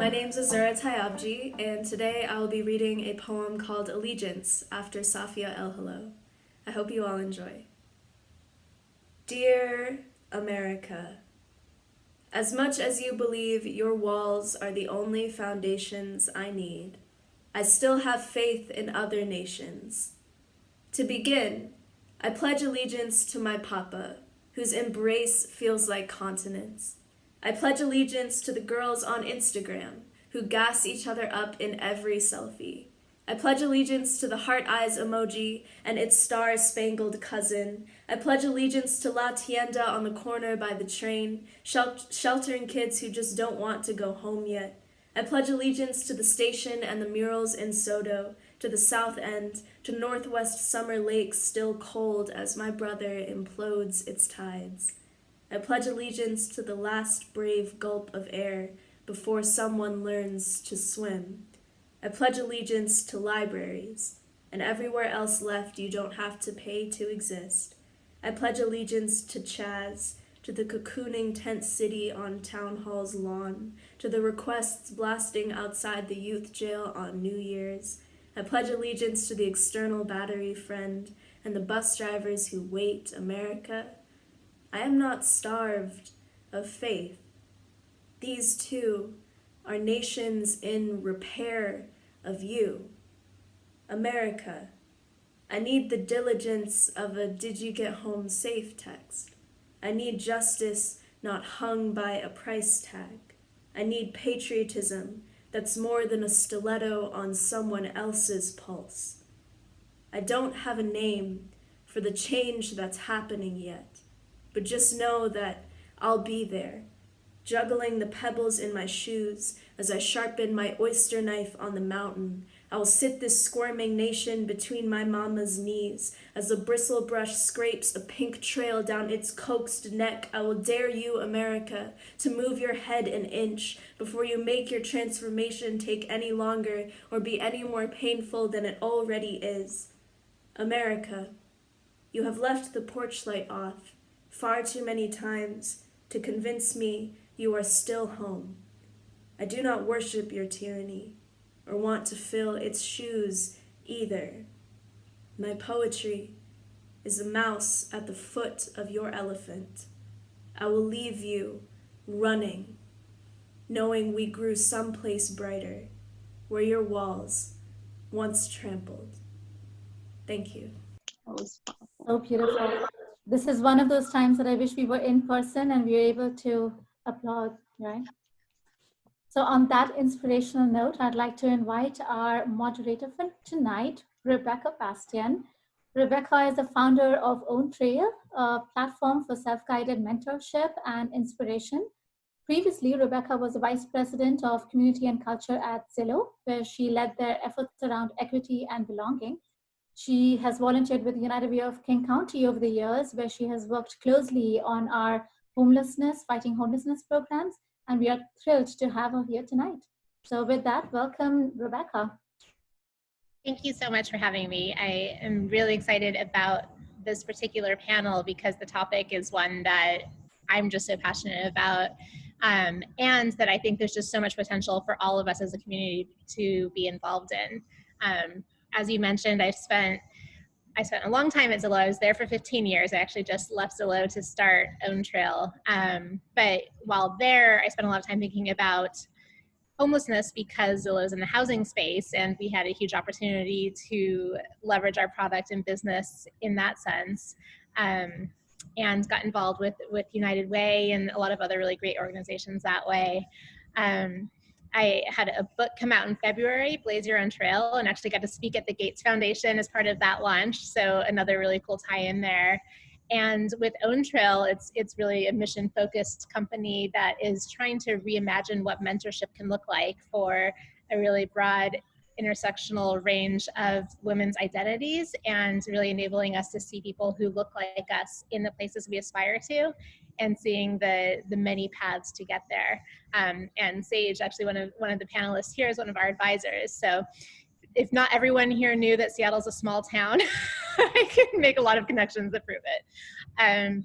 My name's Azura Tayabji, and today I will be reading a poem called Allegiance after Safia El Hello. I hope you all enjoy. Dear America, as much as you believe your walls are the only foundations I need, I still have faith in other nations. To begin, I pledge allegiance to my papa, whose embrace feels like continents. I pledge allegiance to the girls on Instagram who gas each other up in every selfie. I pledge allegiance to the heart eyes emoji and its star-spangled cousin. I pledge allegiance to La Tienda on the corner by the train, sheltering kids who just don't want to go home yet. I pledge allegiance to the station and the murals in Sodo, to the South End, to Northwest Summer Lake still cold as my brother implodes its tides. I pledge allegiance to the last brave gulp of air before someone learns to swim. I pledge allegiance to libraries and everywhere else left you don't have to pay to exist. I pledge allegiance to Chaz, to the cocooning tent city on Town Hall's lawn, to the requests blasting outside the youth jail on New Year's. I pledge allegiance to the external battery friend and the bus drivers who wait, America. I am not starved of faith. These two are nations in repair of you. America, I need the diligence of a "did you get home safe" text. I need justice not hung by a price tag. I need patriotism that's more than a stiletto on someone else's pulse. I don't have a name for the change that's happening yet, but just know that I'll be there, juggling the pebbles in my shoes as I sharpen my oyster knife on the mountain. I will sit this squirming nation between my mama's knees. As the bristle brush scrapes a pink trail down its coaxed neck, I will dare you, America, to move your head an inch before you make your transformation take any longer or be any more painful than it already is. America, you have left the porch light off far too many times to convince me you are still home. I do not worship your tyranny or want to fill its shoes either. My poetry is a mouse at the foot of your elephant. I will leave you running, knowing we grew someplace brighter, where your walls once trampled. Thank you. So beautiful. This is one of those times that I wish we were in person and we were able to applaud, right? So on that inspirational note, I'd like to invite our moderator for tonight, Rebecca Bastian. Rebecca is the founder of Own Trail, a platform for self-guided mentorship and inspiration. Previously, Rebecca was the Vice President of Community and Culture at Zillow, where she led their efforts around equity and belonging. She has volunteered with the United Way of King County over the years, where she has worked closely on our fighting homelessness programs, and we are thrilled to have her here tonight. So with that, welcome, Rebecca. Thank you so much for having me. I am really excited about this particular panel because the topic is one that I'm just so passionate about, and that I think there's just so much potential for all of us as a community to be involved in. As you mentioned, I spent a long time at Zillow. I was there for 15 years. I actually just left Zillow to start Own Trail. But while there, I spent a lot of time thinking about homelessness because Zillow is in the housing space, and we had a huge opportunity to leverage our product and business in that sense. And got involved with United Way and a lot of other really great organizations that way. I had a book come out in February, Blaze Your Own Trail, and actually got to speak at the Gates Foundation as part of that launch. So another really cool tie-in there. And with Own Trail, it's really a mission-focused company that is trying to reimagine what mentorship can look like for a really broad intersectional range of women's identities, and really enabling us to see people who look like us in the places we aspire to, and seeing the many paths to get there. And Sage, actually one of the panelists here, is one of our advisors. So if not everyone here knew that Seattle's a small town, I can make a lot of connections that prove it.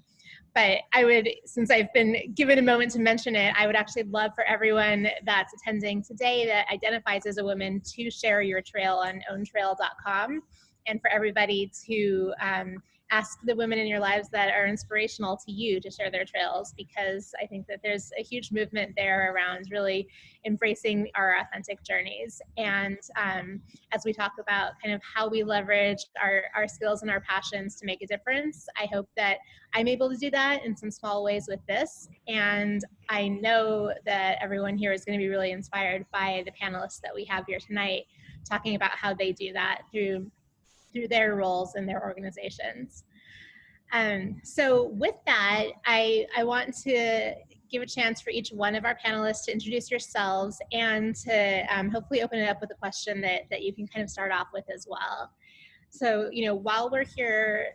But I would, since I've been given a moment to mention it, I would actually love for everyone that's attending today that identifies as a woman to share your trail on owntrail.com, and for everybody to ask the women in your lives that are inspirational to you to share their trails, because I think that there's a huge movement there around really embracing our authentic journeys. And as we talk about kind of how we leverage our skills and our passions to make a difference, I hope that I'm able to do that in some small ways with this. And I know that everyone here is going to be really inspired by the panelists that we have here tonight, talking about how they do that through their roles in their organizations. So with that, I want to give a chance for each one of our panelists to introduce yourselves and to hopefully open it up with a question that you can kind of start off with as well. So, while we're here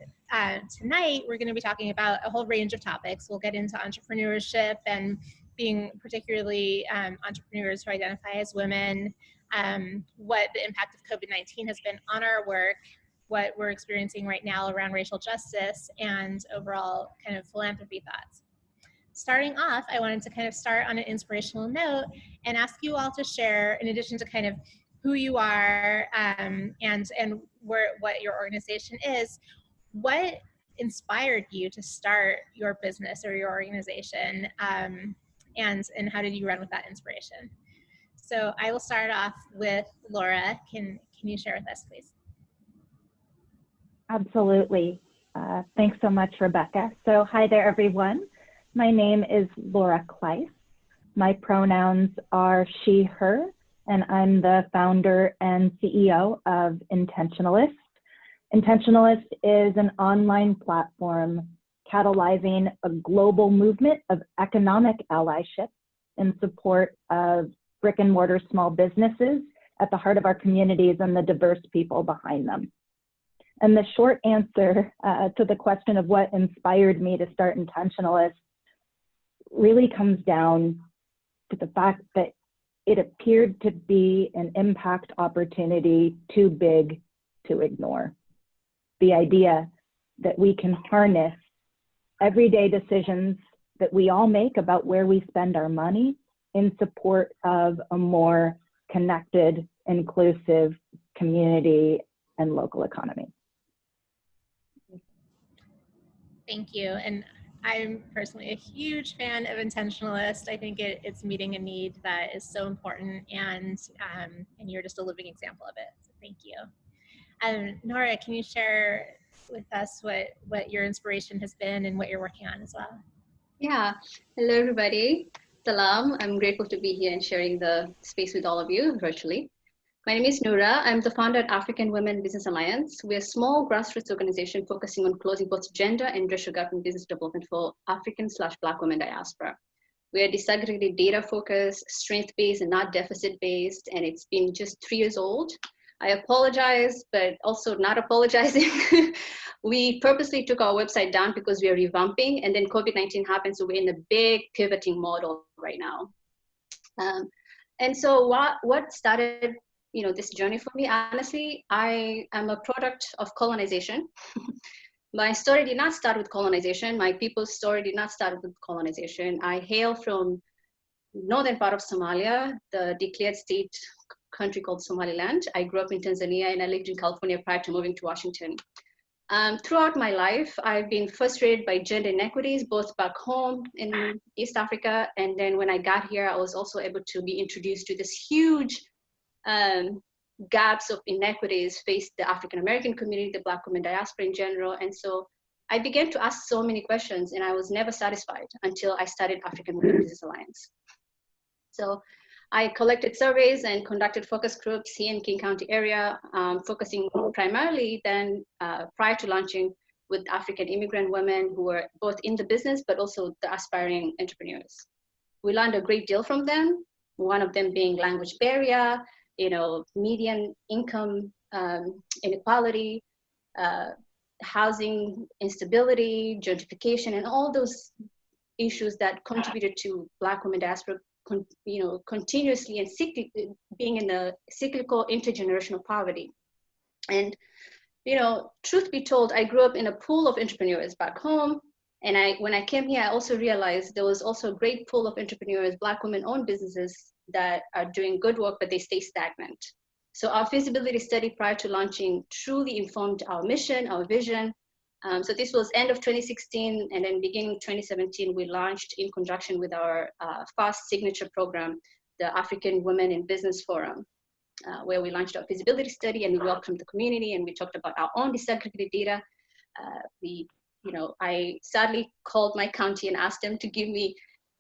tonight, we're going to be talking about a whole range of topics. We'll get into entrepreneurship and being particularly entrepreneurs who identify as women, what the impact of COVID-19 has been on our work, what we're experiencing right now around racial justice, and overall kind of philanthropy thoughts. Starting off, I wanted to kind of start on an inspirational note and ask you all to share, in addition to kind of who you are and what your organization is, what inspired you to start your business or your organization, and how did you run with that inspiration? So I will start off with Laura. Can you share with us, please? Absolutely. Thanks so much, Rebecca. So hi there, everyone. My name is Laura Kleiss. My pronouns are she, her, and I'm the founder and CEO of Intentionalist. Intentionalist is an online platform catalyzing a global movement of economic allyship in support of brick and mortar small businesses at the heart of our communities and the diverse people behind them. And the short answer to the question of what inspired me to start Intentionalist really comes down to the fact that it appeared to be an impact opportunity too big to ignore. The idea that we can harness everyday decisions that we all make about where we spend our money in support of a more connected, inclusive community and local economy. Thank you. And I'm personally a huge fan of Intentionalist. I think it's meeting a need that is so important, and you're just a living example of it. So thank you. Nora, can you share with us what your inspiration has been and what you're working on as well? Yeah. Hello, everybody. Salam. I'm grateful to be here and sharing the space with all of you virtually. My name is Noura. I'm the founder at African Women Business Alliance. We're a small grassroots organization focusing on closing both gender and racial gap in business development for African/Black women diaspora. We are disaggregated, data-focused, strength-based, and not deficit-based, and it's been just 3 years old. I apologize, but also not apologizing. We purposely took our website down because we are revamping, and then COVID-19 happened, so we're in a big pivoting model right now. And so what started this journey for me, honestly, I am a product of colonization. My story did not start with colonization. My people's story did not start with colonization. I hail from northern part of Somalia, the declared state country called Somaliland. I grew up in Tanzania and I lived in California prior to moving to Washington. Throughout my life, I've been frustrated by gender inequities, both back home in East Africa, and then when I got here, I was also able to be introduced to this huge gaps of inequities faced the African-American community, the Black women diaspora in general. And so I began to ask so many questions, and I was never satisfied until I started African Women Business Alliance. So I collected surveys and conducted focus groups here in King County area, focusing primarily then prior to launching with African immigrant women who were both in the business, but also the aspiring entrepreneurs. We learned a great deal from them, one of them being language barrier, median income inequality, housing instability, gentrification, and all those issues that contributed to Black women diaspora continuously and being in a cyclical intergenerational poverty. And truth be told, I grew up in a pool of entrepreneurs back home. And when I came here, I also realized there was also a great pool of entrepreneurs, Black women-owned businesses that are doing good work, but they stay stagnant. So our feasibility study prior to launching truly informed our mission, our vision. So this was end of 2016, and then beginning 2017, we launched in conjunction with our FAST signature program, the African Women in Business Forum, where we launched our feasibility study and we welcomed the community and we talked about our own disaggregated data. I sadly called my county and asked them to give me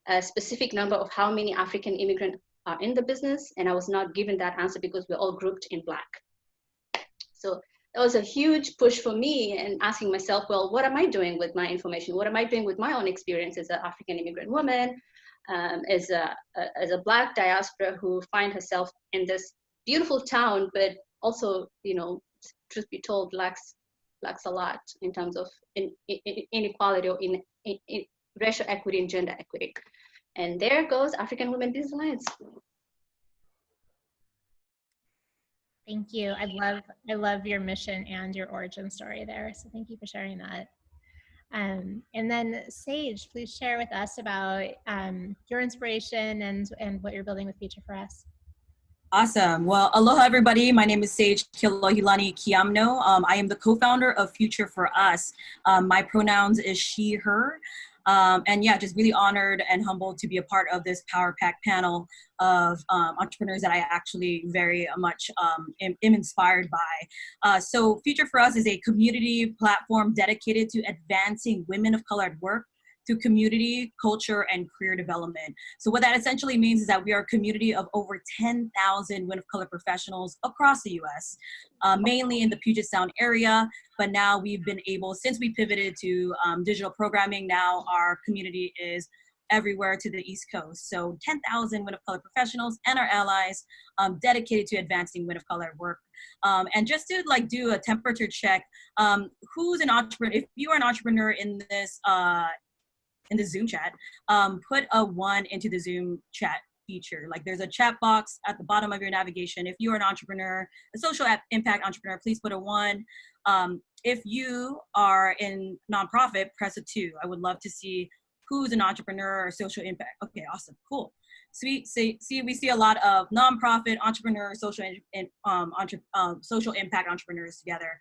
a specific number of how many African immigrants are in the business, and I was not given that answer because we're all grouped in Black. So that was a huge push for me, and asking myself, well, what am I doing with my information? What am I doing with my own experience as an African immigrant woman, as a Black diaspora who find herself in this beautiful town, but also, truth be told, lacks a lot in terms of inequality or in racial equity and gender equity. And there goes African Women Business Alliance. Thank you. I love your mission and your origin story there. So thank you for sharing that. And then Sage, please share with us about your inspiration and what you're building with Future for Us. Awesome. Well, aloha, everybody. My name is Sage Kilohilani Kiamno. I am the co-founder of Future for Us. My pronouns is she, her. And yeah, just really honored and humbled to be a part of this Power Pack panel of entrepreneurs that I actually very much am inspired by. So Future for Us is a community platform dedicated to advancing women of color at work through community, culture, and career development. So what that essentially means is that we are a community of over 10,000 women of color professionals across the US, mainly in the Puget Sound area. But now we've been able, since we pivoted to digital programming, now our community is everywhere to the East Coast. So 10,000 women of color professionals and our allies dedicated to advancing women of color at work. And just to do a temperature check, who's an entrepreneur? If you are an entrepreneur in the Zoom chat, put a 1 into the Zoom chat feature. There's a chat box at the bottom of your navigation. If you're an entrepreneur, a social impact entrepreneur, please put a 1. If you are in nonprofit, press a 2. I would love to see who's an entrepreneur or social impact. Okay, awesome, cool. Sweet. See, we see a lot of nonprofit, entrepreneur, social impact entrepreneurs together.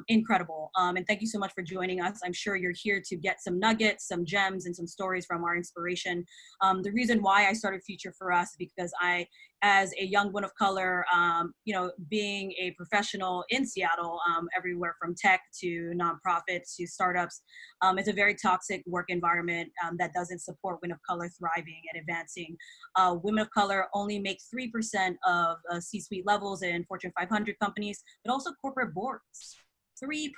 Incredible. And thank you so much for joining us. I'm sure you're here to get some nuggets, some gems, and some stories from our inspiration. The reason why I started Future for Us is because I, as a young woman of color, being a professional in Seattle, everywhere from tech to nonprofits to startups, it's a very toxic work environment that doesn't support women of color thriving and advancing. Women of color only make 3% of C-suite levels in Fortune 500 companies, but also corporate boards. 3%.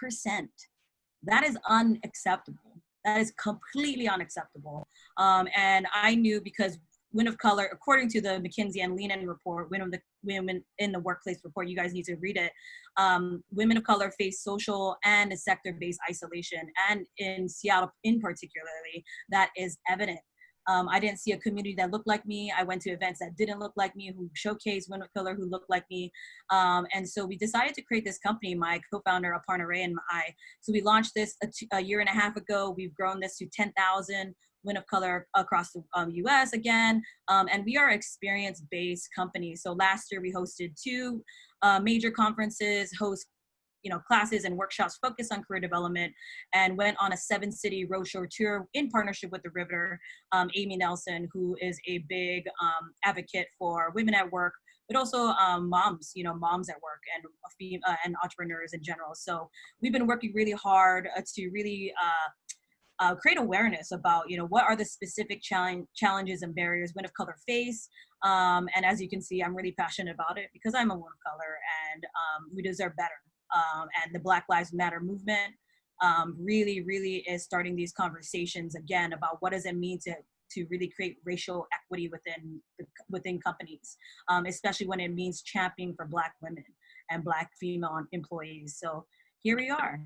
That is unacceptable. That is completely unacceptable. And I knew, because women of color, according to the McKinsey and Lean-In report, women in the workplace report, you guys need to read it. Women of color face social and sector-based isolation, and in Seattle in particularly, that is evident. I didn't see a community that looked like me. I went to events that didn't look like me, who showcased women of color who looked like me. And so we decided to create this company, my co-founder, Aparna Ray, and I. So we launched this a year and a half ago. We've grown this to 10,000 women of color across the US again. And we are an experience-based company. So last year we hosted 2 major conferences, classes and workshops focused on career development, and went on a 7-city roadshow tour in partnership with the Riveter, Amy Nelson, who is a big advocate for women at work, but also moms at work, and entrepreneurs in general. So we've been working really hard to really create awareness about, what are the specific challenges and barriers women of color face. And as you can see, I'm really passionate about it because I'm a woman of color, and we deserve better. And the Black Lives Matter movement really, really is starting these conversations again about what does it mean to really create racial equity within companies, especially when it means championing for Black women and Black female employees. So here we are.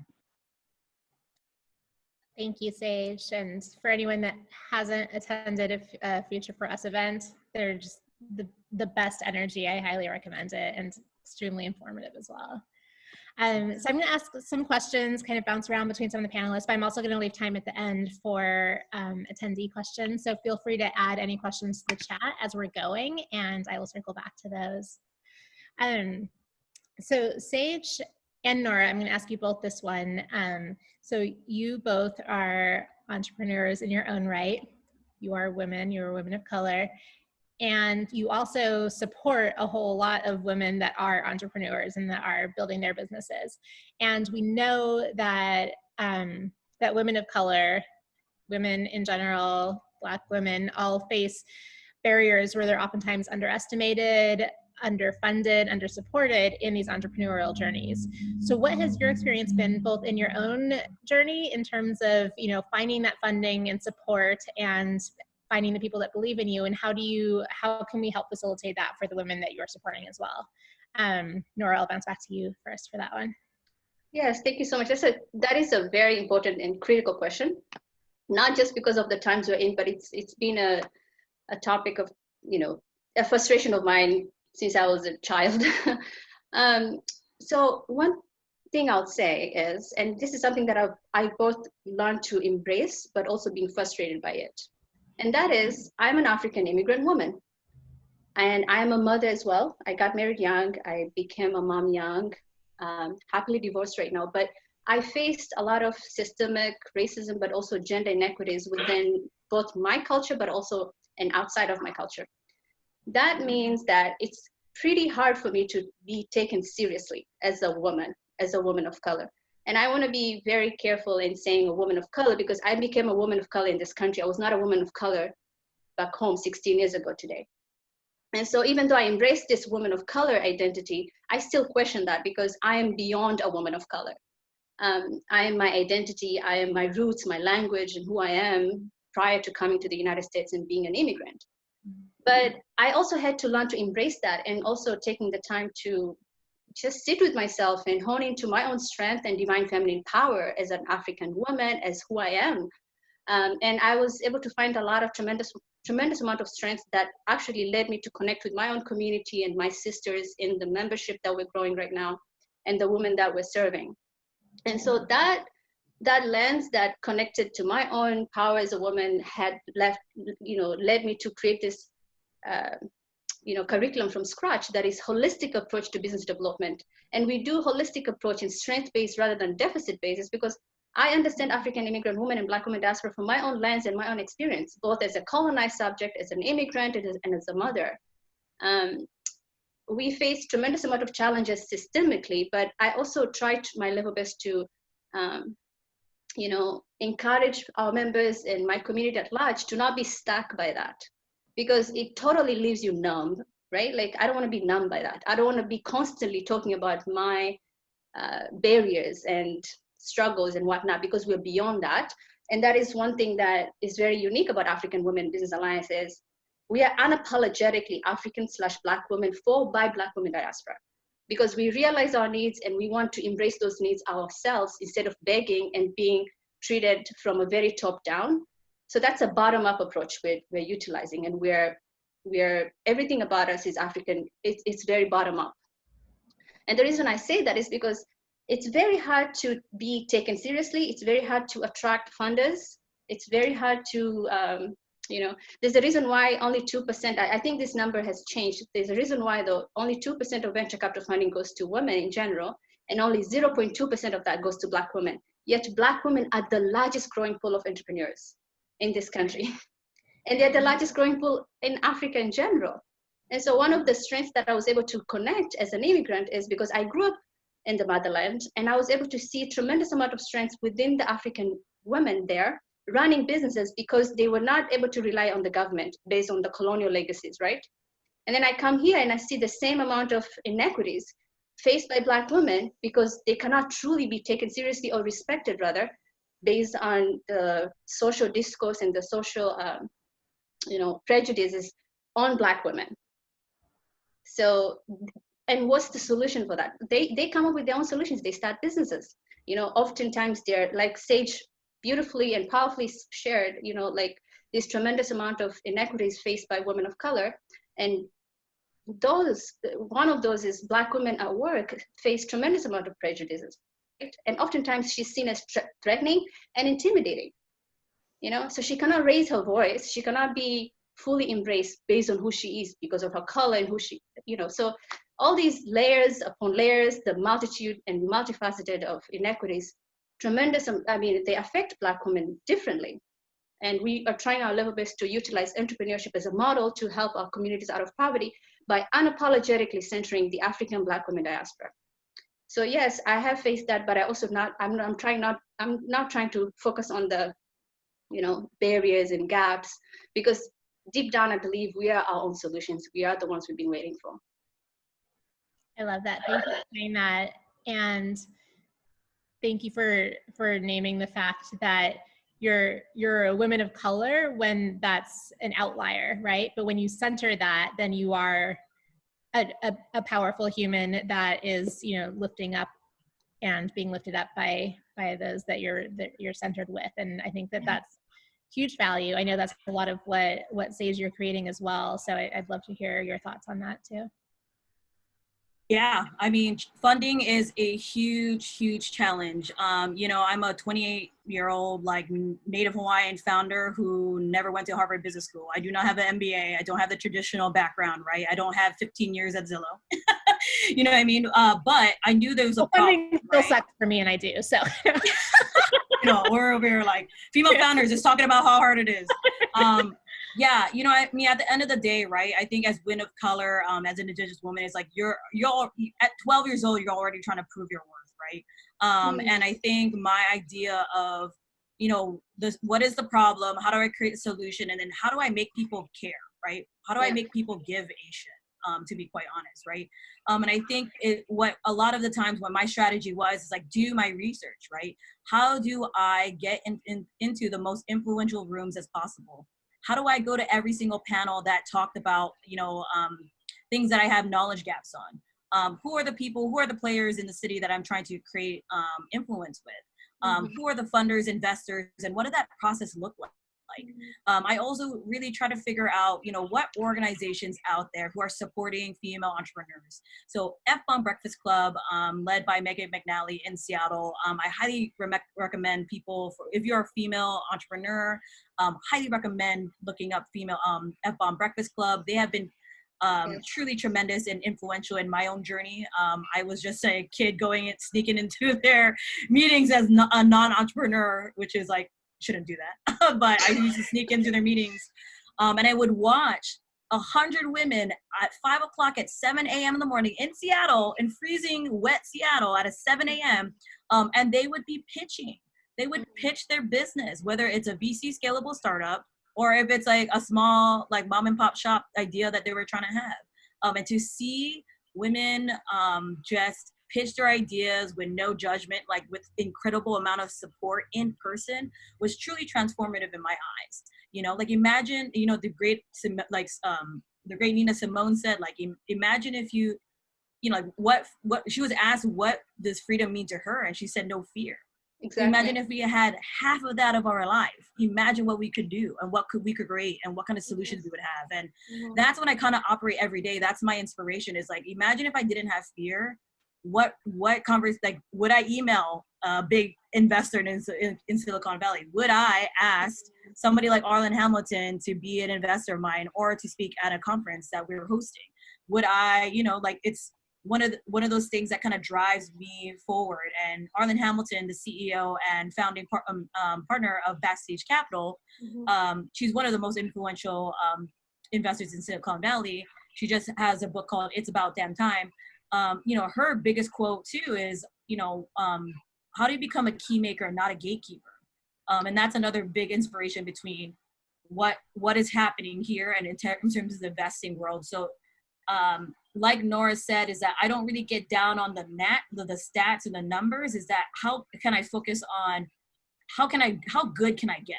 Thank you, Sage. And for anyone that hasn't attended a Future for Us event, they're just the best energy. I highly recommend it, and extremely informative as well. So I'm going to ask some questions, kind of bounce around between some of the panelists, but I'm also going to leave time at the end for attendee questions. So feel free to add any questions to the chat as we're going, and I will circle back to those. So Sage and Nora, I'm going to ask you both this one. So you both are entrepreneurs in your own right. You are women, you're women of color. And you also support a whole lot of women that are entrepreneurs and that are building their businesses. And we know that that women of color, women in general, Black women, all face barriers where they're oftentimes underestimated, underfunded, undersupported in these entrepreneurial journeys. So what has your experience been both in your own journey in terms of, you know, finding that funding and support and finding the people that believe in you, and how can we help facilitate that for the women that you're supporting as well? Nora, I'll bounce back to you first for that one. Yes, thank you so much. That is a very important and critical question, not just because of the times we're in, but it's been a topic of, you know, a frustration of mine since I was a child. So one thing I'll say is, and this is something that I both learned to embrace, but also being frustrated by it. And that is, I'm an African immigrant woman. And I'm a mother as well. I got married young. I became a mom young, happily divorced right now. But I faced a lot of systemic racism, but also gender inequities within both my culture, but also and outside of my culture. That means that it's pretty hard for me to be taken seriously as a woman of color. And I want to be very careful in saying a woman of color, because I became a woman of color in this country. I was not a woman of color back home 16 years ago today. And so even though I embrace this woman of color identity, I still question that, because I am beyond a woman of color. I am my identity, I am my roots, my language, and who I am prior to coming to the United States and being an immigrant. But I also had to learn to embrace that, and also taking the time to just sit with myself and hone into my own strength and divine feminine power as an African woman, as who I am. And I was able to find a lot of tremendous amount of strength that actually led me to connect with my own community and my sisters in the membership that we're growing right now, and the women that we're serving. And so that lens that connected to my own power as a woman had led me to create this curriculum from scratch that is holistic approach to business development. And we do holistic approach in strength-based rather than deficit-based, because I understand African immigrant women and Black women diaspora from my own lens and my own experience, both as a colonized subject, as an immigrant, and as a mother. We face tremendous amount of challenges systemically, but I also tried my level best to encourage our members and my community at large to not be stuck by that, because it totally leaves you numb, right? Like, I don't want to be numb by that. I don't want to be constantly talking about my barriers and struggles and whatnot, because we're beyond that. And that is one thing that is very unique about African Women Business Alliance is we are unapologetically African/Black women for by Black women diaspora, because we realize our needs and we want to embrace those needs ourselves instead of begging and being treated from a very top down. So that's a bottom up approach we're utilizing, and we're everything about us is African. It's very bottom up. And the reason I say that is because it's very hard to be taken seriously. It's very hard to attract funders. It's very hard to, there's a reason why only 2%, I think this number has changed. There's a reason why though only 2% of venture capital funding goes to women in general, and only 0.2% of that goes to Black women. Yet Black women are the largest growing pool of entrepreneurs in this country. And they're the largest growing pool in Africa in general. And so one of the strengths that I was able to connect as an immigrant is because I grew up in the motherland, and I was able to see a tremendous amount of strength within the African women there running businesses, because they were not able to rely on the government based on the colonial legacies, right? And then I come here and I see the same amount of inequities faced by Black women, because they cannot truly be taken seriously or respected, rather, based on the social discourse and the social prejudices on Black women. So, and what's the solution for that? They come up with their own solutions. They start businesses. Oftentimes they're, like Sage beautifully and powerfully shared, this tremendous amount of inequities faced by women of color. And one of those is Black women at work face tremendous amount of prejudices, right? And oftentimes she's seen as threatening and intimidating, so she cannot raise her voice. She cannot be fully embraced based on who she is because of her color and who she, so all these layers upon layers, the multitude and multifaceted of inequities, tremendous, they affect Black women differently. And we are trying our level best to utilize entrepreneurship as a model to help our communities out of poverty by unapologetically centering the African Black women diaspora. So yes, I have faced that, but I'm not trying to focus on the, barriers and gaps, because deep down, I believe we are our own solutions. We are the ones we've been waiting for. I love that. Thank you for saying that. And thank you for naming the fact that you're a woman of color when that's an outlier, right? But when you center that, then you are a powerful human that is, lifting up and being lifted up by those that you're centered with. And I think that that's huge value. I know that's a lot of what Sage you're creating as well. So I'd love to hear your thoughts on that too. Yeah, funding is a huge challenge. I'm a 28-year-old Native Hawaiian founder who never went to Harvard Business School. I do not have an MBA. I don't have the traditional background, right? I don't have 15 years at Zillow. You know what I mean? But I knew there was a problem. Funding still sucks for me, and I do. So, we're over here female founders just talking about how hard it is. Yeah, at the end of the day, right, I think as women of color, as an Indigenous woman, it's you're at 12 years old, you're already trying to prove your worth, right? And I think my idea of, what is the problem? How do I create a solution? And then how do I make people care, right? How do I make people give a shit, to be quite honest, right? And I think what a lot of the times what my strategy was is do my research, right? How do I get into the most influential rooms as possible? How do I go to every single panel that talked about, things that I have knowledge gaps on? Who are the people, who are the players in the city that I'm trying to create influence with? Who are the funders, investors, and what did that process look like? I also really try to figure out, what organizations out there who are supporting female entrepreneurs. So F-Bomb Breakfast Club, led by Megan McNally in Seattle. I highly recommend people, if you're a female entrepreneur, highly recommend looking up female F-Bomb Breakfast Club. They have been truly tremendous and influential in my own journey. I was just a kid sneaking into their meetings as a non-entrepreneur, which is shouldn't do that. But I used to sneak into their meetings, and I would watch 100 women at 5 o'clock at 7 a.m. in the morning in Seattle, in freezing wet Seattle at 7 a.m. And they would be pitching. They would pitch their business, whether it's a VC scalable startup or if it's a small mom and pop shop idea that they were trying to have. And to see women just pitch their ideas with no judgment, with incredible amount of support in person, was truly transformative in my eyes. Imagine, the great Nina Simone said, imagine if you, what she was asked, what does freedom mean to her? And she said, no fear. Exactly. Imagine if we had half of that of our life. Imagine what we could do and what we could create and what kind of solutions we would have. And that's when I kind of operate every day. That's my inspiration, is imagine if I didn't have fear, what conversation, would I email a big investor in Silicon Valley? Would I ask somebody like Arlen Hamilton to be an investor of mine or to speak at a conference that we were hosting? Would I, it's one of those things that kind of drives me forward. And Arlen Hamilton, the CEO and founding partner of Backstage Capital, she's one of the most influential investors in Silicon Valley. She just has a book called It's About Damn Time. Her biggest quote too is, how do you become a key maker, not a gatekeeper? And that's another big inspiration between what is happening here and in terms of the investing world. So, like Nora said, is that I don't really get down on the stats and the numbers. Is that how can I focus on how good can I get,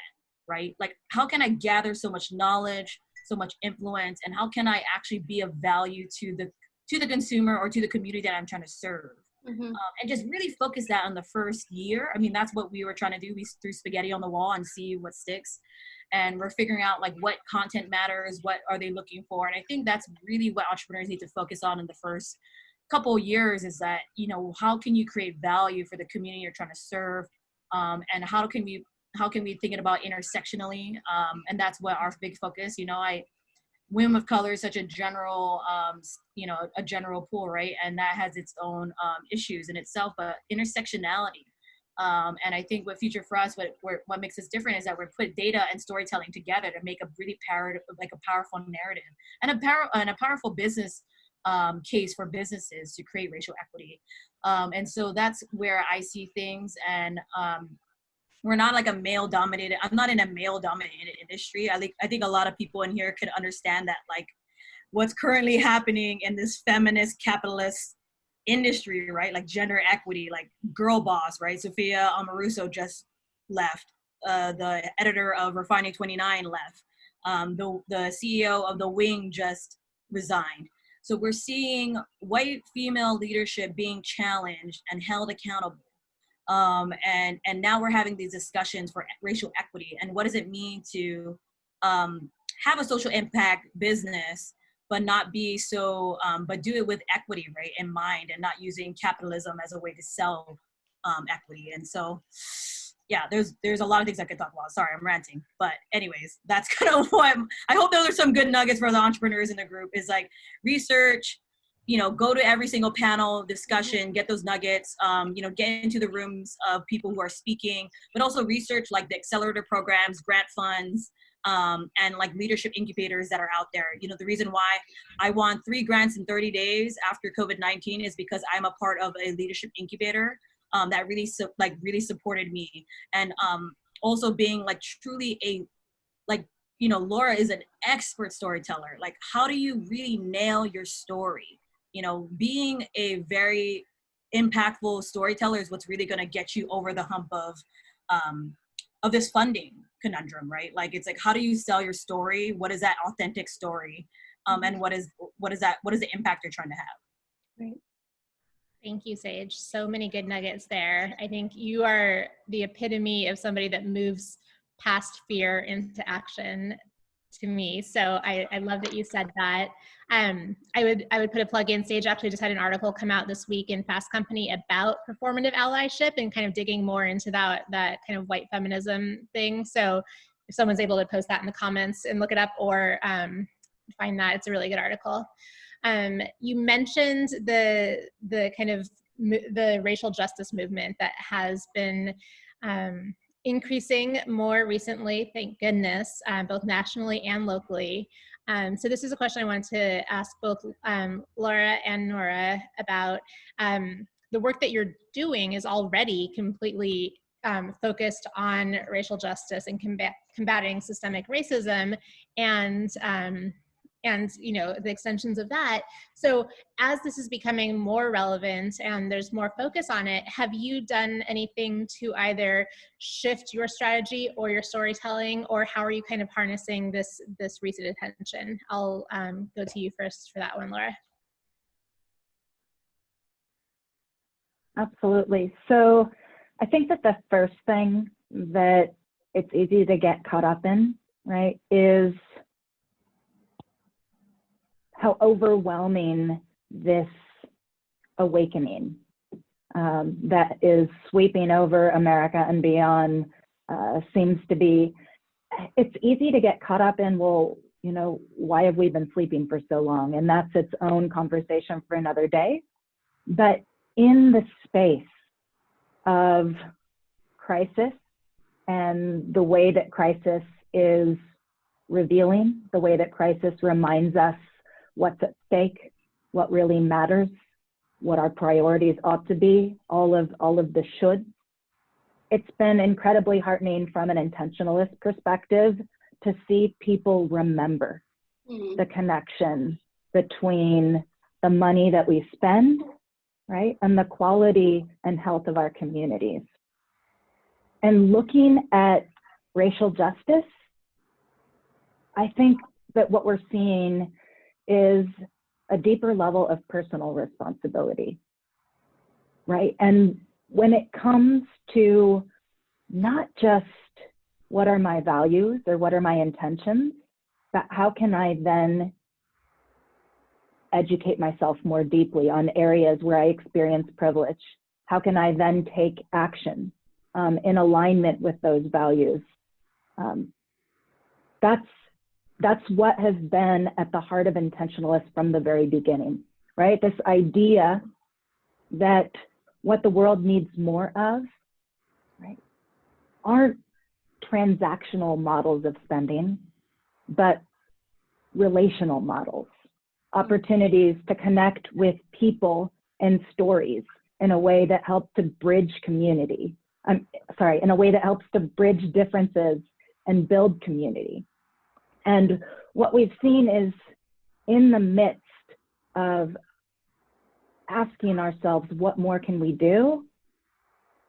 right? How can I gather so much knowledge, so much influence, and how can I actually be of value to the consumer or to the community that I'm trying to serve? And just really focus that on the first year. That's what we were trying to do. We threw spaghetti on the wall and see what sticks. and we're figuring out like what content matters, what are they looking for. And I think that's really what entrepreneurs need to focus on in the first couple of years, is that, you know, how can you create value for the community you're trying to serve, and how can we thinking about intersectionally, and that's what our big focus. You know, women of color is such a general, you know, a general pool, right? And that has its own issues in itself, but intersectionality. And I think what Future for Us, what makes us different is that we put data and storytelling together to make a really powerful narrative and a powerful business case for businesses to create racial equity. And so that's where I see things. And we're not like I'm not in a male dominated industry. I think a lot of people in here could understand that, like, what's currently happening in this feminist capitalist industry, right? Like gender equity, like girl boss, right? Sophia Amoruso just left. The editor of Refining 29 left. The CEO of the Wing just resigned. So we're seeing white female leadership being challenged and held accountable. And now we're having these discussions for racial equity and what does it mean to have a social impact business, but not be so, but do it with equity, right, in mind, and not using capitalism as a way to sell equity. And so, yeah, there's a lot of things I could talk about. Sorry, I'm ranting. But anyways, that's kind of what I hope those are some good nuggets for the entrepreneurs in the group, is like research, you know, go to every single panel discussion, get those nuggets, you know, get into the rooms of people who are speaking, but also research like the accelerator programs, grant funds, and like leadership incubators that are out there. You know, the reason why I won 3 grants in 30 days after COVID-19 is because I'm a part of a leadership incubator that really supported me. And also being like truly you know, Laura is an expert storyteller. Like, how do you really nail your story? You know, being a very impactful storyteller is what's really going to get you over the hump of this funding conundrum, right? Like, it's like, how do you sell your story? What is that authentic story? And what is the impact you're trying to have? Right. Thank you, Sage. So many good nuggets there. I think you are the epitome of somebody that moves past fear into action to me. So I love that you said that. I would put a plug in. Sage actually just had an article come out this week in Fast Company about performative allyship and kind of digging more into that kind of white feminism thing. So if someone's able to post that in the comments and look it up, or find that, it's a really good article. You mentioned the kind of the racial justice movement that has been increasing more recently, thank goodness, both nationally and locally. So this is a question I wanted to ask both Laura and Nora about. The work that you're doing is already completely focused on racial justice and combating systemic racism, and you know, the extensions of that. So as this is becoming more relevant and there's more focus on it, have you done anything to either shift your strategy or your storytelling, or how are you kind of harnessing this recent attention? I'll go to you first for that one, Laura. Absolutely. So I think that the first thing that it's easy to get caught up in, right, is how overwhelming this awakening that is sweeping over America and beyond seems to be. It's easy to get caught up in, well, you know, why have we been sleeping for so long? And that's its own conversation for another day. But in the space of crisis and the way that crisis is revealing, the way that crisis reminds us what's at stake, what really matters, what our priorities ought to be, all of the shoulds. It's been incredibly heartening from an intentionalist perspective to see people remember the connection between the money that we spend, right, and the quality and health of our communities. And looking at racial justice, I think that what we're seeing is a deeper level of personal responsibility, right? And when it comes to not just what are my values or what are my intentions, but how can I then educate myself more deeply on areas where I experience privilege? How can I then take action in alignment with those values? That's what has been at the heart of Intentionalists from the very beginning, right? This idea that what the world needs more of, right, aren't transactional models of spending, but relational models, opportunities to connect with people and stories in a way that helps to bridge community. In a way that helps to bridge differences and build community. And what we've seen is, in the midst of asking ourselves, what more can we do?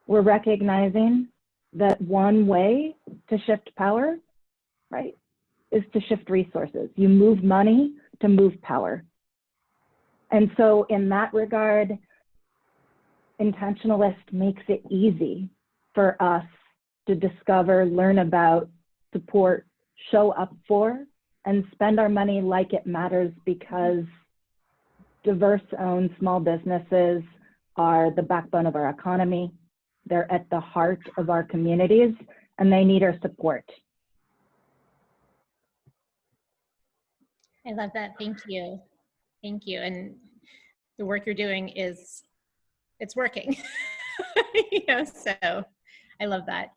We're recognizing that one way to shift power, right, is to shift resources. You move money to move power. And so in that regard, Intentionalist makes it easy for us to discover, learn about, support, show up for, and spend our money like it matters, because diverse-owned small businesses are the backbone of our economy. They're at the heart of our communities, and they need our support. I love that. Thank you. Thank you. And the work you're doing it's working. So I love that.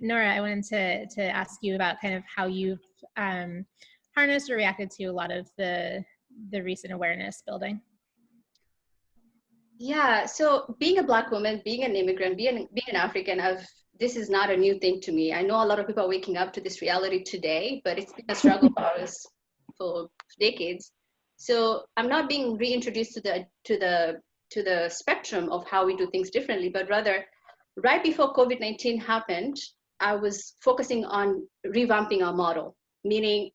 Nora, I wanted to ask you about kind of how you've harnessed or reacted to a lot of the recent awareness building. Yeah, so being a Black woman, being an immigrant, being an African, this is not a new thing to me. I know a lot of people are waking up to this reality today, but it's been a struggle for us for decades. So I'm not being reintroduced to the spectrum of how we do things differently, but rather, right before COVID-19 happened, I was focusing on revamping our model, meaning,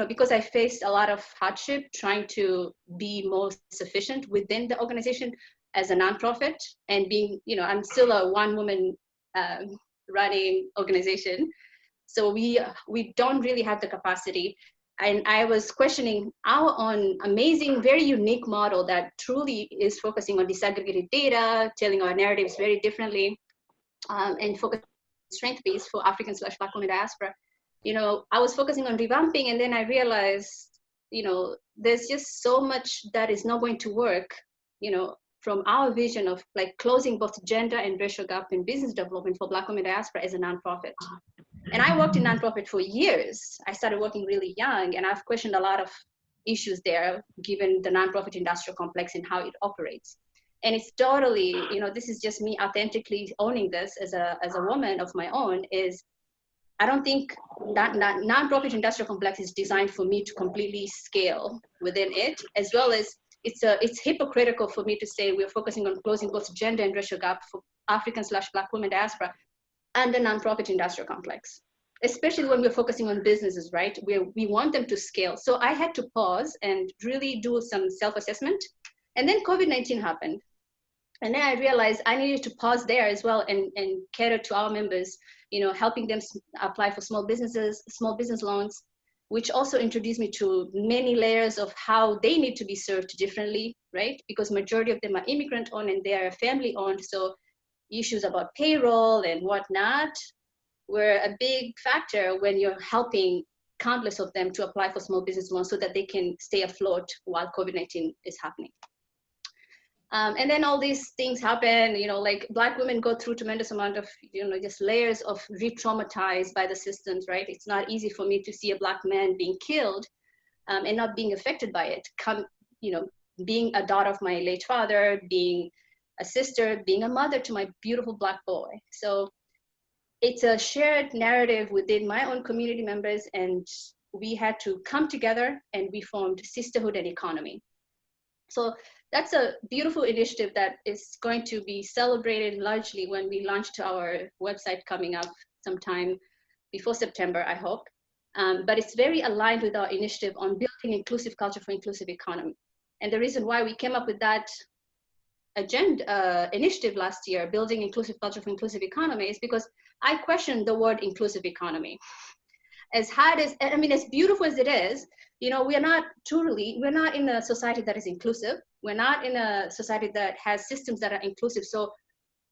because I faced a lot of hardship trying to be more sufficient within the organization as a nonprofit, and being, I'm still a one-woman running organization. So we don't really have the capacity. And I was questioning our own amazing, very unique model that truly is focusing on disaggregated data, telling our narratives very differently, and focusing on strength base for African/Black women diaspora. I was focusing on revamping, and then I realized, there's just so much that is not going to work, from our vision of like closing both gender and racial gap in business development for Black women diaspora as a nonprofit. And I worked in nonprofit for years. I started working really young, and I've questioned a lot of issues there, given the nonprofit industrial complex and how it operates. And it's totally, this is just me authentically owning this as a woman of my own, is I don't think that nonprofit industrial complex is designed for me to completely scale within it, as well as it's hypocritical for me to say we're focusing on closing both gender and racial gap for African/Black women diaspora and the nonprofit industrial complex, especially when we're focusing on businesses, right? We want them to scale. So I had to pause and really do some self-assessment. And then COVID-19 happened. And then I realized I needed to pause there as well and cater to our members, helping them apply for small business loans, which also introduced me to many layers of how they need to be served differently, right? Because majority of them are immigrant-owned and they are family-owned. So issues about payroll and whatnot were a big factor when you're helping countless of them to apply for small business loans so that they can stay afloat while COVID-19 is happening. And then all these things happen, like Black women go through tremendous amount of, just layers of re-traumatized by the systems, right? It's not easy for me to see a Black man being killed and not being affected by it. Being a daughter of my late father, being a sister, being a mother to my beautiful Black boy. So it's a shared narrative within my own community members, and we had to come together and we formed Sisterhood and Economy. So that's a beautiful initiative that is going to be celebrated largely when we launch our website coming up sometime before September, I hope. But it's very aligned with our initiative on building inclusive culture for inclusive economy. And the reason why we came up with that initiative last year, Building Inclusive Culture for Inclusive Economy, is because I questioned the word inclusive economy. As hard as, I mean, as beautiful as it is, you know, we're not in a society that is inclusive. We're not in a society that has systems that are inclusive. So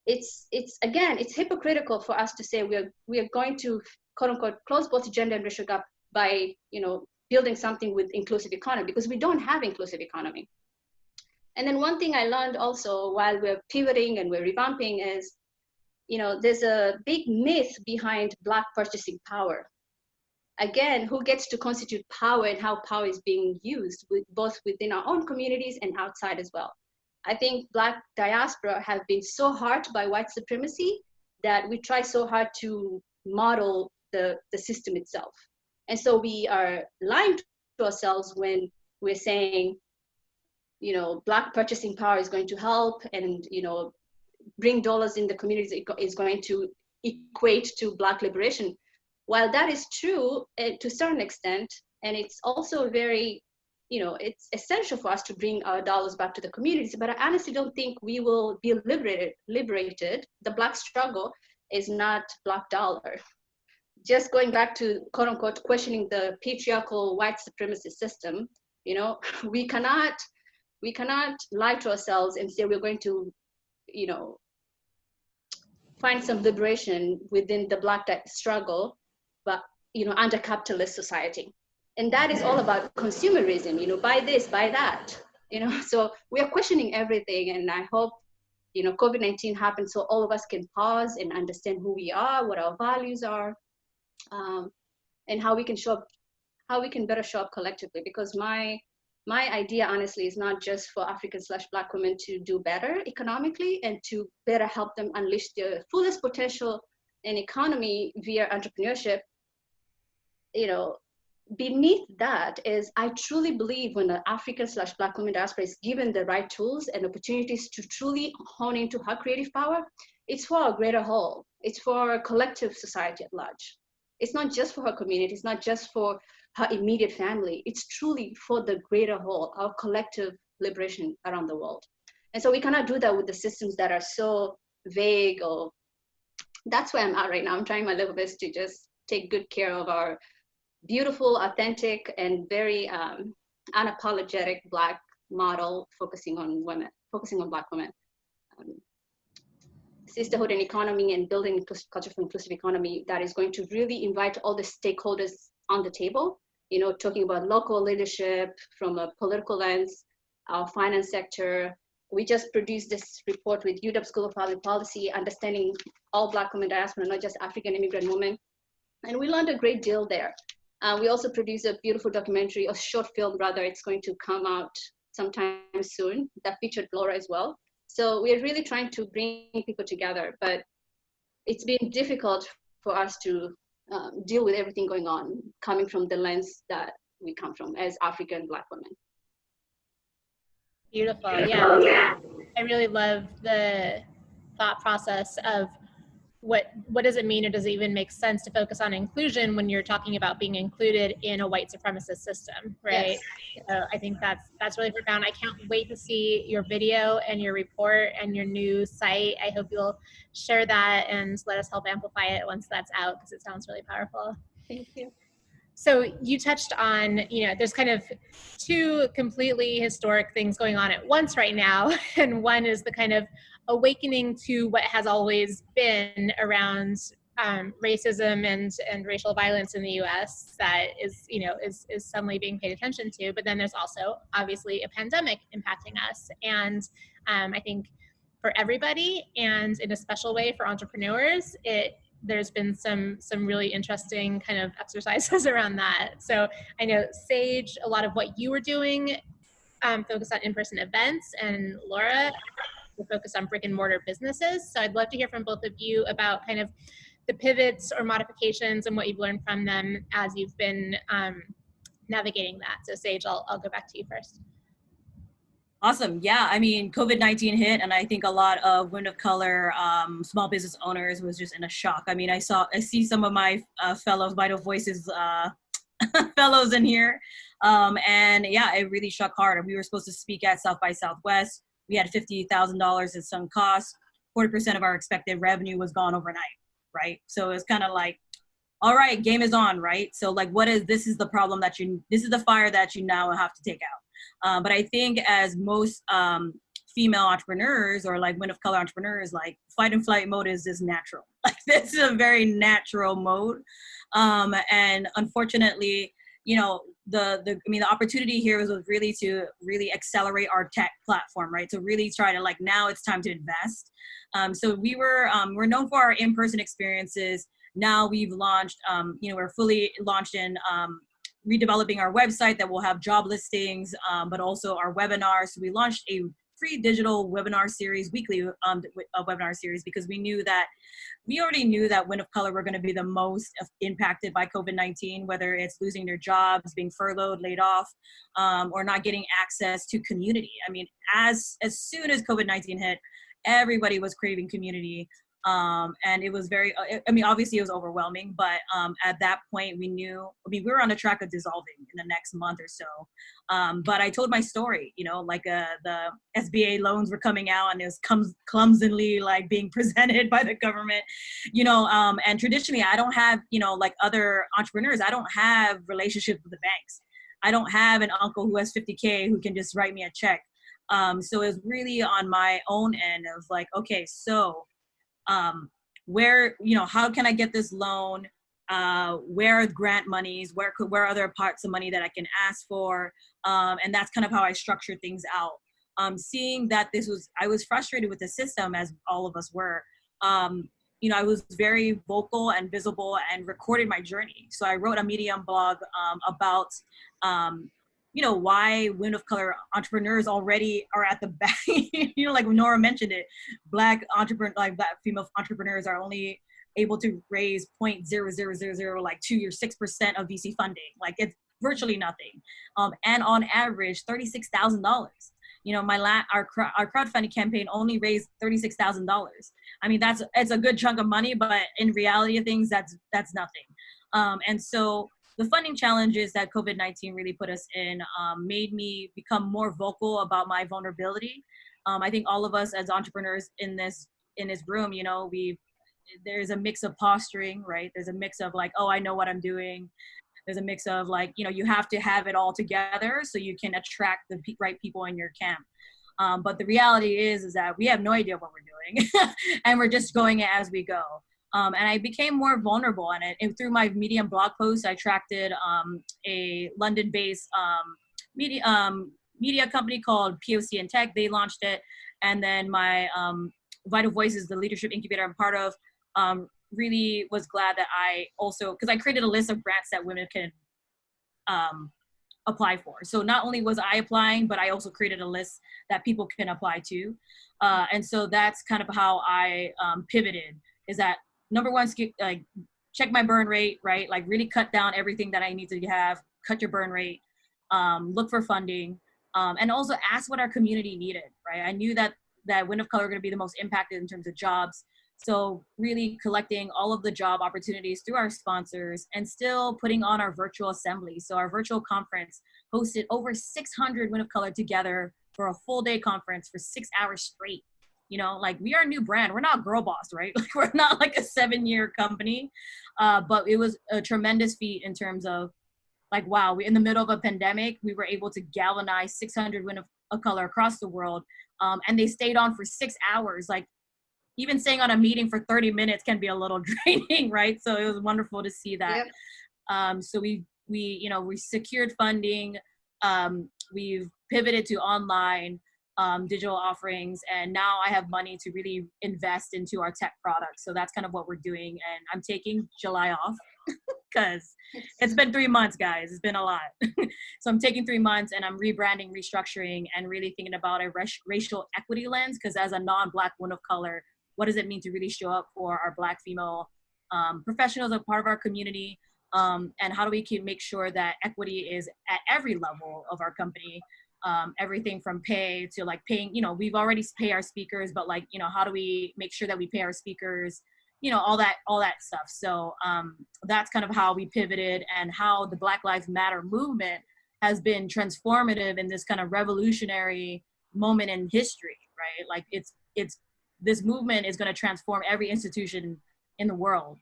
it's again, it's hypocritical for us to say we are going to, quote unquote, close both gender and racial gap by, you know, building something with inclusive economy, because we don't have inclusive economy. And then one thing I learned also while we're pivoting and we're revamping is, you know, there's a big myth behind Black purchasing power. Again, who gets to constitute power and how power is being used, both within our own communities and outside as well. I think Black diaspora have been so hurt by white supremacy that we try so hard to model the system itself. And so we are lying to ourselves when we're saying, you know, Black purchasing power is going to help and, you know, bring dollars in the communities, is going to equate to Black liberation. While that is true to a certain extent, and it's also very, you know, it's essential for us to bring our dollars back to the communities, but I honestly don't think we will be liberated. The Black struggle is not Black dollar. Just going back to, quote unquote, questioning the patriarchal white supremacist system, you know, we cannot lie to ourselves and say we're going to, you know, find some liberation within the Black struggle, but, you know, under capitalist society. And that is all about consumerism, you know, buy this, buy that, you know. So we are questioning everything, and I hope, you know, COVID-19 happens so all of us can pause and understand who we are, what our values are, and how we can show up, how we can better show up collectively. Because my idea, honestly, is not just for African/Black women to do better economically and to better help them unleash their fullest potential in economy via entrepreneurship. You know, beneath that is, I truly believe when the African/Black women diaspora is given the right tools and opportunities to truly hone into her creative power, it's for a greater whole. It's for a collective society at large. It's not just for her community. It's not just for her immediate family. It's truly for the greater whole, our collective liberation around the world. And so we cannot do that with the systems that are so vague. Or that's where I'm at right now. I'm trying my level best to just take good care of our beautiful, authentic, and very unapologetic Black model, focusing on women, focusing on Black women. Sisterhood and economy, and building culture for inclusive economy that is going to really invite all the stakeholders on the table, you know, talking about local leadership from a political lens, our finance sector. We just produced this report with UW School of Public Policy, understanding all Black women diaspora, not just African immigrant women. And we learned a great deal there. We also produced a beautiful documentary, a short film rather, it's going to come out sometime soon, that featured Laura as well. So we're really trying to bring people together, but it's been difficult for us to deal with everything going on, coming from the lens that we come from as African Black women. Beautiful, yeah. I really love the thought process of what does it mean, or does it even make sense to focus on inclusion when you're talking about being included in a white supremacist system, right? Yes. So I think that's really profound. I can't wait to see your video and your report and your new site. I hope you'll share that and let us help amplify it once that's out, because it sounds really powerful. Thank you. So you touched on, you know, there's kind of two completely historic things going on at once right now. And one is the kind of awakening to what has always been around racism and racial violence in the US that is, you know, is suddenly being paid attention to. But then there's also obviously a pandemic impacting us. And I think for everybody, and in a special way for entrepreneurs, there's been some really interesting kind of exercises around that. So I know, Sage, a lot of what you were doing focused on in-person events, and Laura focused on brick and mortar businesses. So I'd love to hear from both of you about kind of the pivots or modifications and what you've learned from them as you've been navigating that. So Sage, I'll go back to you first. Awesome. Yeah, I mean, COVID-19 hit, and I think a lot of women of color, small business owners was just in a shock. I mean, I see some of my fellow Vital Voices fellows in here, and yeah, it really struck hard. We were supposed to speak at South by Southwest. we had $50,000 in sunk costs. 40% of our expected revenue was gone overnight, right? So it's kind of like, all right, game is on, right? So like, this is the problem this is the fire that you now have to take out. But I think as most female entrepreneurs or like women of color entrepreneurs, like fight and flight mode is natural. Like this is a very natural mode. And unfortunately, you know, the opportunity here was really to really accelerate our tech platform, right? To really try to like, now it's time to invest. So we're known for our in-person experiences. Now we've launched, we're fully launched in redeveloping our website that will have job listings, but also our webinars. So we launched a free digital webinar series, weekly webinar series, because we already knew that women of color were going to be the most impacted by COVID-19, whether it's losing their jobs, being furloughed, laid off, or not getting access to community. I mean, as soon as COVID-19 hit, everybody was craving community. And it was obviously it was overwhelming, but at that point we were on the track of dissolving in the next month or so. But I told my story, like the SBA loans were coming out and it was clumsily like being presented by the government, and traditionally I don't have, like other entrepreneurs, I don't have relationships with the banks. I don't have an uncle who has 50K who can just write me a check. So it was really on my own end of like, okay, so how can I get this loan? Where are grant monies? Where are other parts of money that I can ask for? And that's kind of how I structured things out. Seeing that I was frustrated with the system, as all of us were. I was very vocal and visible and recorded my journey. So I wrote a Medium blog about why women of color entrepreneurs already are at the back. Like Nora mentioned it, Black female entrepreneurs are only able to raise 0.0000 like 2 or 6% of VC funding. Like it's virtually nothing. And on average, $36,000. Our crowdfunding campaign only raised $36,000. I mean, it's a good chunk of money, but in reality of things, that's nothing. And so the funding challenges that COVID-19 really put us in made me become more vocal about my vulnerability. I think all of us as entrepreneurs in this room, there's a mix of posturing, right? There's a mix of like, oh, I know what I'm doing. There's a mix of like, you have to have it all together so you can attract the right people in your camp. But the reality is that we have no idea what we're doing and we're just going it as we go. And I became more vulnerable in it. And through my Medium blog post, I attracted a London-based media company called POC in Tech. They launched it. And then my Vital Voices, the leadership incubator I'm part of, really was glad that I also, because I created a list of grants that women can apply for. So not only was I applying, but I also created a list that people can apply to. And so that's kind of how I pivoted, is that number one, like check my burn rate, right? Like really cut down everything that I need to have, cut your burn rate, look for funding, and also ask what our community needed, right? I knew that women of color are going to be the most impacted in terms of jobs. So really collecting all of the job opportunities through our sponsors and still putting on our virtual assembly. So our virtual conference hosted over 600 women of color together for a full day conference for 6 hours straight. Like we are a new brand. We're not Girl Boss, right? Like we're not like a 7-year company. But it was a tremendous feat in terms of like, wow, in the middle of a pandemic, we were able to galvanize 600 women of color across the world. And they stayed on for 6 hours. Like even staying on a meeting for 30 minutes can be a little draining, right? So it was wonderful to see that. Yep. So we secured funding. We've pivoted to online digital offerings, and now I have money to really invest into our tech products. So that's kind of what we're doing. And I'm taking July off because it's been 3 months, guys. It's been a lot. So I'm taking 3 months and I'm rebranding, restructuring, and really thinking about a racial equity lens, because as a non-Black woman of color, what does it mean to really show up for our Black female professionals as part of our community? And how do we make sure that equity is at every level of our company? Everything from pay to like paying, we've already paid our speakers, but like, how do we make sure that we pay our speakers, all that stuff. So that's kind of how we pivoted, and how the Black Lives Matter movement has been transformative in this kind of revolutionary moment in history, right? Like this movement is going to transform every institution in the world.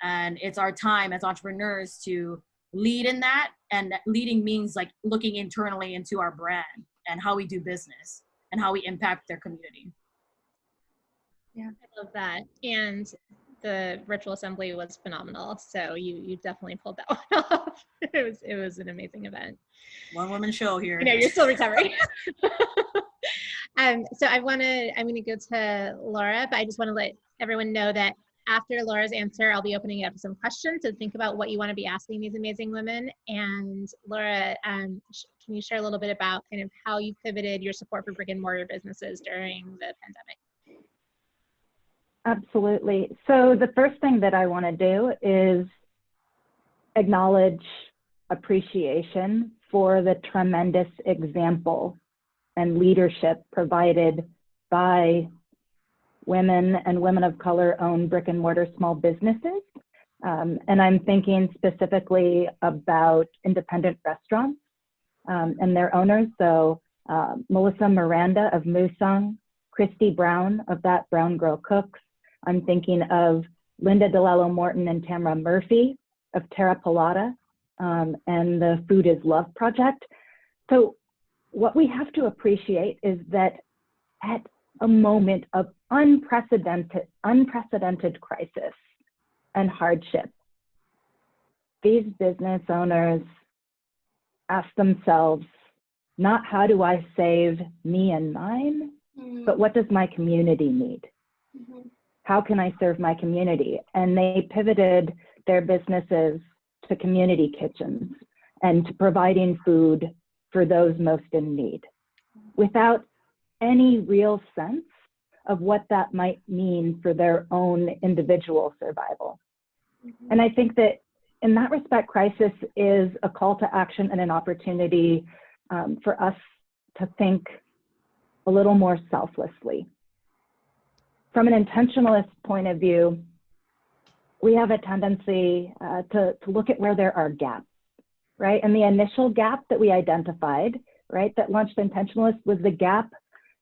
And it's our time as entrepreneurs to lead in that. And leading means like looking internally into our brand and how we do business and how we impact their community. Yeah, I love that. And the virtual assembly was phenomenal. So you definely pulled that one off. It was an amazing event. One woman show here. You know, you're still recovering. So I'm going to go to Laura, but I just want to let everyone know that after Laura's answer, I'll be opening it up to some questions. So think about what you want to be asking these amazing women. And Laura, can you share a little bit about kind of how you pivoted your support for brick and mortar businesses during the pandemic? Absolutely. So the first thing that I want to do is acknowledge appreciation for the tremendous example and leadership provided by women and women of color owned brick and mortar small businesses. And I'm thinking specifically about independent restaurants and their owners. So Melissa Miranda of Musang, Christy Brown of That Brown Girl Cooks. I'm thinking of Linda DeLello Morton and Tamara Murphy of Terra Pilata and the Food is Love Project. So what we have to appreciate is that at a moment of unprecedented crisis and hardship, these business owners ask themselves, not how do I save me and mine, but what does my community need? How can I serve my community? And they pivoted their businesses to community kitchens and to providing food for those most in need, without any real sense of what that might mean for their own individual survival. And I think that in that respect, crisis is a call to action and an opportunity for us to think a little more selflessly. From an intentionalist point of view, we have a tendency to look at where there are gaps, right? And the initial gap that we identified, right, that launched Intentionalist was the gap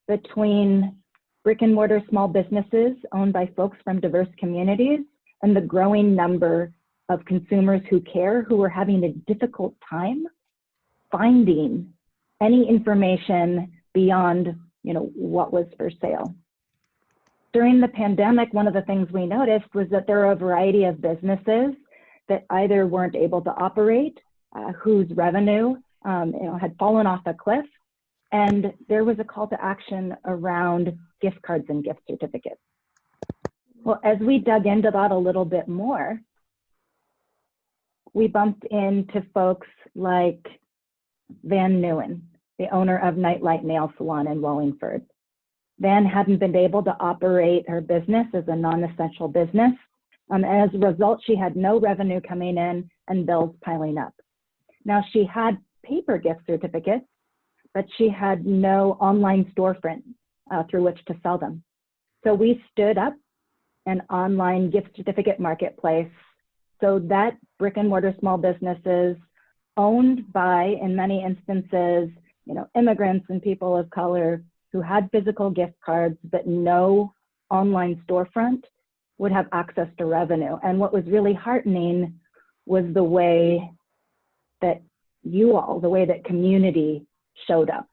between brick and mortar small businesses owned by folks from diverse communities and the growing number of consumers who care, who were having a difficult time finding any information beyond, what was for sale. During the pandemic, one of the things we noticed was that there are a variety of businesses that either weren't able to operate, whose revenue had fallen off a cliff, and there was a call to action around gift cards and gift certificates. Well, as we dug into that a little bit more, we bumped into folks like Van Newen, the owner of Nightlight Nail Salon in Wallingford. Van hadn't been able to operate her business as a non-essential business. As a result, she had no revenue coming in and bills piling up. Now, she had paper gift certificates, but she had no online storefront through which to sell them. So we stood up an online gift certificate marketplace so that brick and mortar small businesses owned by, in many instances, immigrants and people of color who had physical gift cards but no online storefront would have access to revenue. And what was really heartening was the way that the way that community showed up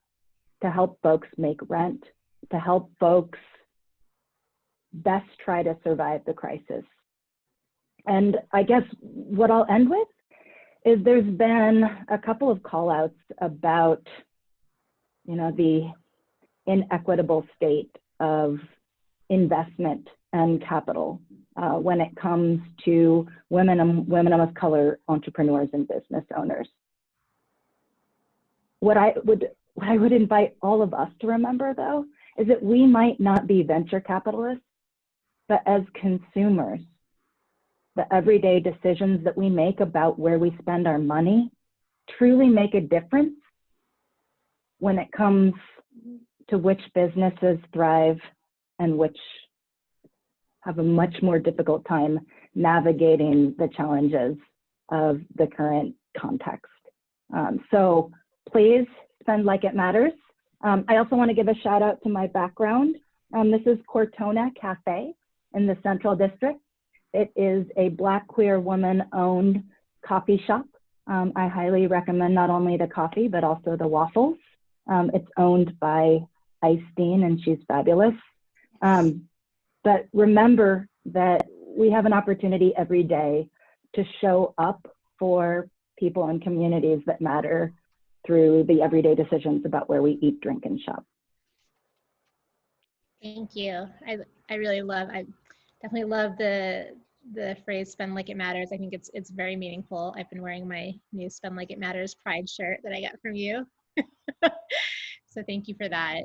to help folks make rent, to help folks best try to survive the crisis. And I guess what I'll end with is there's been a couple of call outs about, the inequitable state of investment and capital when it comes to women of color entrepreneurs and business owners. What I would invite all of us to remember, though, is that we might not be venture capitalists, but as consumers, the everyday decisions that we make about where we spend our money truly make a difference when it comes to which businesses thrive and which have a much more difficult time navigating the challenges of the current context. So please spend like it matters. I also want to give a shout out to my background. This is Cortona Cafe in the Central District. It is a Black queer woman-owned coffee shop. I highly recommend not only the coffee, but also the waffles. It's owned by Ice-Dean, and she's fabulous. But remember that we have an opportunity every day to show up for people and communities that matter through the everyday decisions about where we eat, drink, and shop. Thank you. I definitely love the phrase "spend like it matters." I think it's very meaningful. I've been wearing my new "Spend Like It Matters" Pride shirt that I got from you. So thank you for that.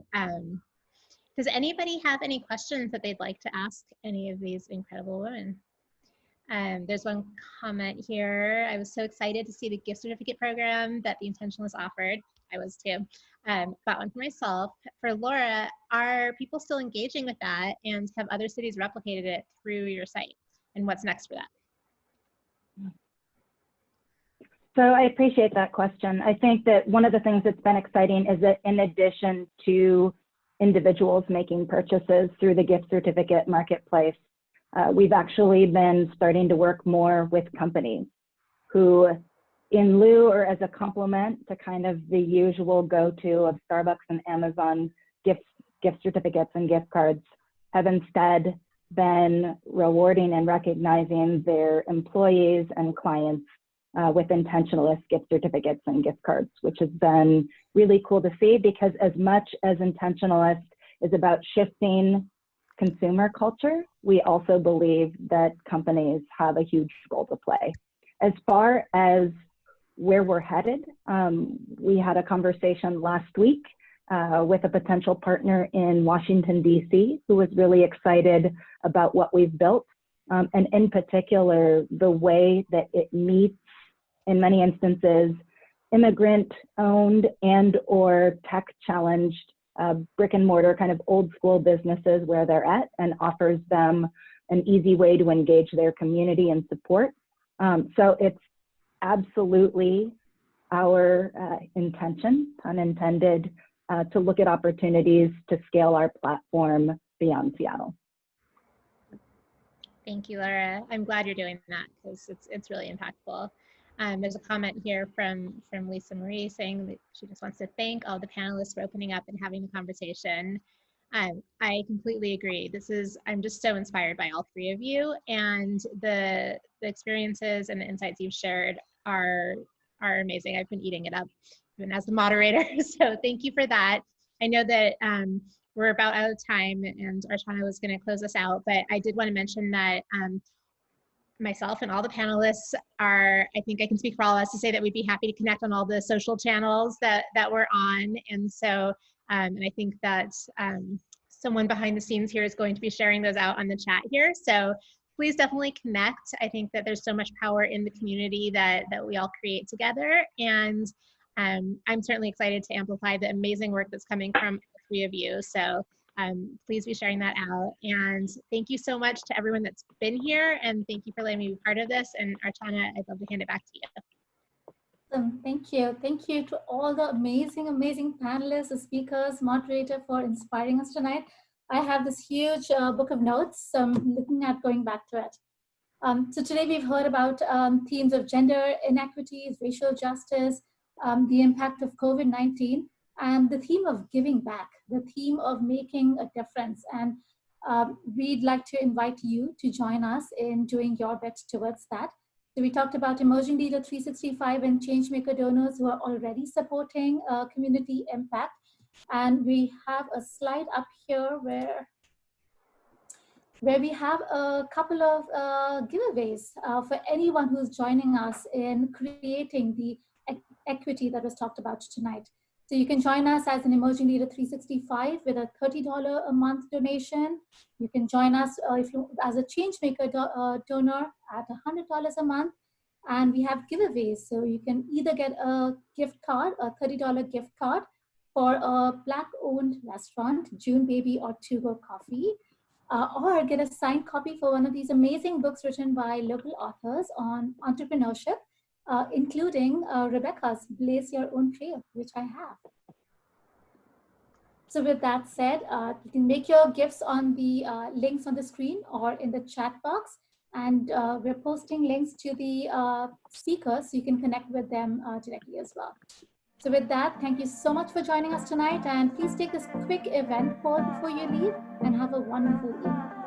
Does anybody have any questions that they'd like to ask any of these incredible women? There's one comment here. I was so excited to see the gift certificate program that the Intentionalists offered. I was too. Bought one for myself. For Laura, are people still engaging with that, and have other cities replicated it through your site? And what's next for that? So I appreciate that question. I think that one of the things that's been exciting is that in addition to individuals making purchases through the gift certificate marketplace, we've actually been starting to work more with companies who, in lieu or as a complement to kind of the usual go-to of Starbucks and Amazon gift certificates and gift cards, have instead been rewarding and recognizing their employees and clients with intentionalist gift certificates and gift cards, which has been really cool to see, because as much as intentionalist is about shifting consumer culture, we also believe that companies have a huge role to play. As far as where we're headed, we had a conversation last week with a potential partner in Washington, D.C., who was really excited about what we've built, and in particular, the way that it meets, in many instances, immigrant-owned and or tech-challenged brick and mortar kind of old school businesses where they're at, and offers them an easy way to engage their community and support. So it's absolutely our intention, pun intended, to look at opportunities to scale our platform beyond Seattle. Thank you, Laura. I'm glad you're doing that, because it's really impactful. There's a comment here from Lisa Marie saying that she just wants to thank all the panelists for opening up and having the conversation. I completely agree. I'm just so inspired by all three of you, and the experiences and the insights you've shared are amazing. I've been eating it up even as the moderator, so thank you for that. I know that we're about out of time, and Archana was going to close us out, but I did want to mention that myself and all the panelists I think I can speak for all of us to say that we'd be happy to connect on all the social channels that we're on. And so, and I think that someone behind the scenes here is going to be sharing those out on the chat here. So please definitely connect. I think that there's so much power in the community that we all create together. And I'm certainly excited to amplify the amazing work that's coming from the three of you. So please be sharing that out. And thank you so much to everyone that's been here. And thank you for letting me be part of this. And Archana, I'd love to hand it back to you. Thank you. Thank you to all the amazing, amazing panelists, the speakers, moderator, for inspiring us tonight. I have this huge book of notes, so I'm looking at going back to it. So today we've heard about themes of gender inequities, racial justice, the impact of COVID-19, and the theme of giving back, the theme of making a difference. And we'd like to invite you to join us in doing your bit towards that. So we talked about Emerging Leader 365 and Changemaker donors who are already supporting community impact. And we have a slide up here where we have a couple of giveaways for anyone who's joining us in creating the equity that was talked about tonight. So you can join us as an Emerging Leader 365 with a $30 a month donation. You can join us as a Changemaker donor at $100 a month. And we have giveaways. So you can either get a gift card, a $30 gift card for a Black-owned restaurant, June Baby or To Go Coffee, or get a signed copy for one of these amazing books written by local authors on entrepreneurship, including Rebecca's Blaze Your Own Trail, which I have. So with that said, you can make your gifts on the links on the screen or in the chat box. And we're posting links to the speakers so you can connect with them directly as well. So with that, thank you so much for joining us tonight. And please take this quick event poll before you leave and have a wonderful evening.